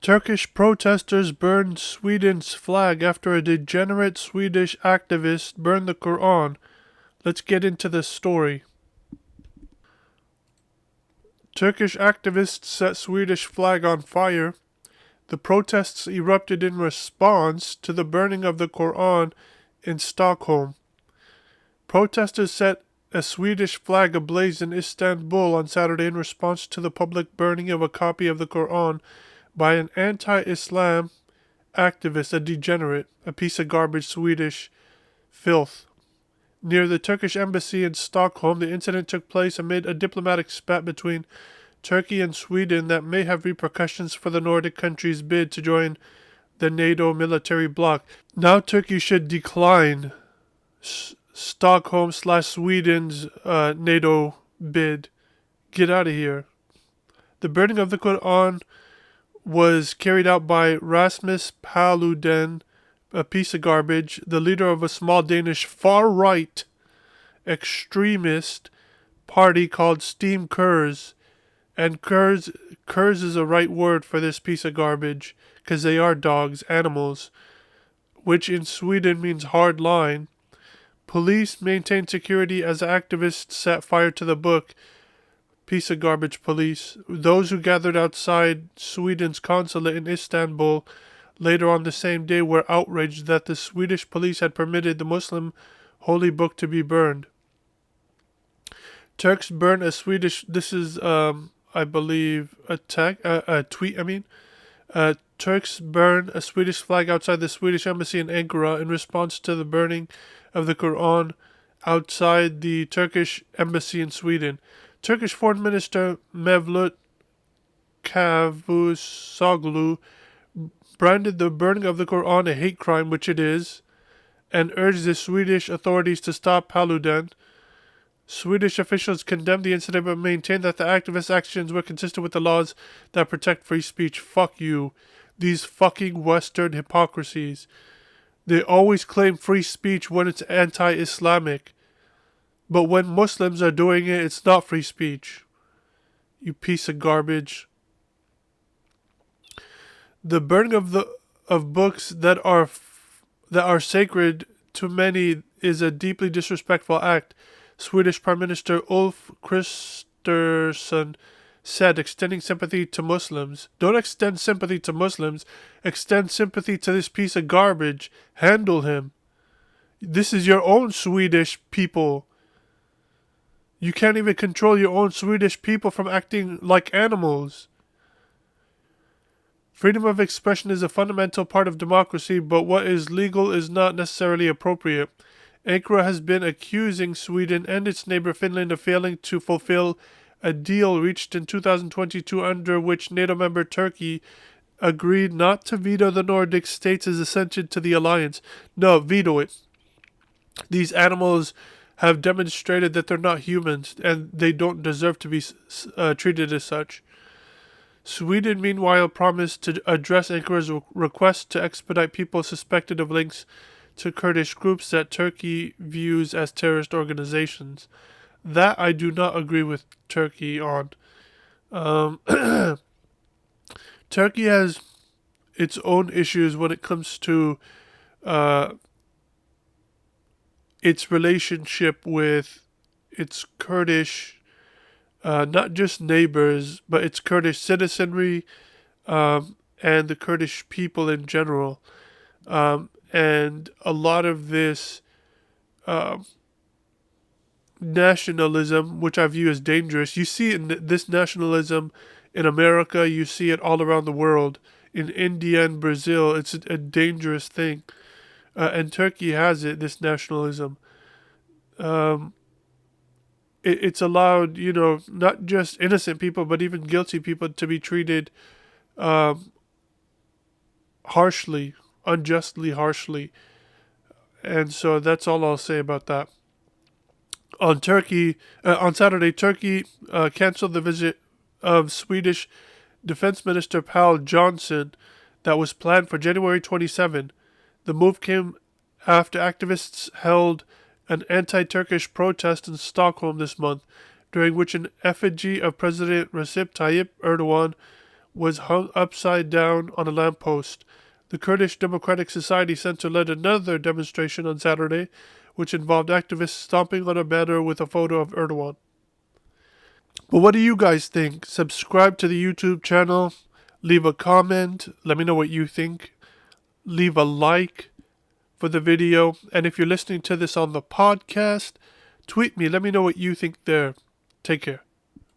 Turkish protesters burned Sweden's flag after a degenerate Swedish activist burned the Koran. Let's get into this story. Turkish activists set Swedish flag on fire. The protests erupted in response to the burning of the Koran in Stockholm. Protesters set a Swedish flag ablaze in Istanbul on Saturday in response to the public burning of a copy of the Koran by an anti-Islam activist, a degenerate, a piece of garbage Swedish filth. Near the Turkish embassy in Stockholm, the incident took place amid a diplomatic spat between Turkey and Sweden that may have repercussions for the Nordic countries' bid to join the NATO military bloc. Now Turkey should decline Stockholm/Sweden's NATO bid. Get out of here. The burning of the Quran was carried out by Rasmus Paludan, a piece of garbage, the leader of a small Danish far-right extremist party called Steam Kurz. And Kurz is a right word for this piece of garbage, because they are dogs, animals, which in Sweden means hard line. Police maintained security as activists set fire to the book. Piece of garbage police. Those who gathered outside Sweden's consulate in Istanbul later on the same day were outraged that the Swedish police had permitted the Muslim holy book to be burned. Turks burn a Swedish... This is, I believe, a tweet, Turks burn a Swedish flag outside the Swedish embassy in Ankara in response to the burning of the Quran outside the Turkish embassy in Sweden. Turkish Foreign Minister Mevlut Cavusoglu branded the burning of the Quran a hate crime, which it is, and urged the Swedish authorities to stop Paludan. Swedish officials condemned the incident but maintained that the activists' actions were consistent with the laws that protect free speech. Fuck you. These fucking Western hypocrisies. They always claim free speech when it's anti-Islamic. But when Muslims are doing it, it's not free speech. You piece of garbage. The burning of books that are sacred to many is a deeply disrespectful act, Swedish Prime Minister Ulf Kristersson said, extending sympathy to Muslims. Don't extend sympathy to Muslims. Extend sympathy to this piece of garbage. Handle him. This is your own Swedish people. You can't even control your own Swedish people from acting like animals. Freedom of expression is a fundamental part of democracy, but what is legal is not necessarily appropriate. Ankara has been accusing Sweden and its neighbor Finland of failing to fulfill a deal reached in 2022 under which NATO member Turkey agreed not to veto the Nordic states' accession to the alliance. No, veto it. These animals have demonstrated that they're not humans and they don't deserve to be treated as such. Sweden, meanwhile, promised to address Ankara's request to expedite people suspected of links to Kurdish groups that Turkey views as terrorist organizations. That I do not agree with Turkey on. Turkey has its own issues when it comes to its relationship with its Kurdish, not just neighbors, but its Kurdish citizenry and the Kurdish people in general. And a lot of this nationalism, which I view as dangerous, you see this nationalism in America, you see it all around the world. In India and Brazil, it's a dangerous thing. And Turkey has it, this nationalism. It's allowed, not just innocent people, but even guilty people to be treated harshly, unjustly harshly. And so that's all I'll say about that. On Saturday, Turkey canceled the visit of Swedish Defense Minister Pål Johnson that was planned for January 27. The move came after activists held an anti-Turkish protest in Stockholm this month, during which an effigy of President Recep Tayyip Erdogan was hung upside down on a lamppost. The Kurdish Democratic Society Center led another demonstration on Saturday, which involved activists stomping on a banner with a photo of Erdogan. But what do you guys think? Subscribe to the YouTube channel, leave a comment, let me know what you think, leave a like for the video, and if you're listening to this on the podcast, tweet me, let me know what you think there. Take care.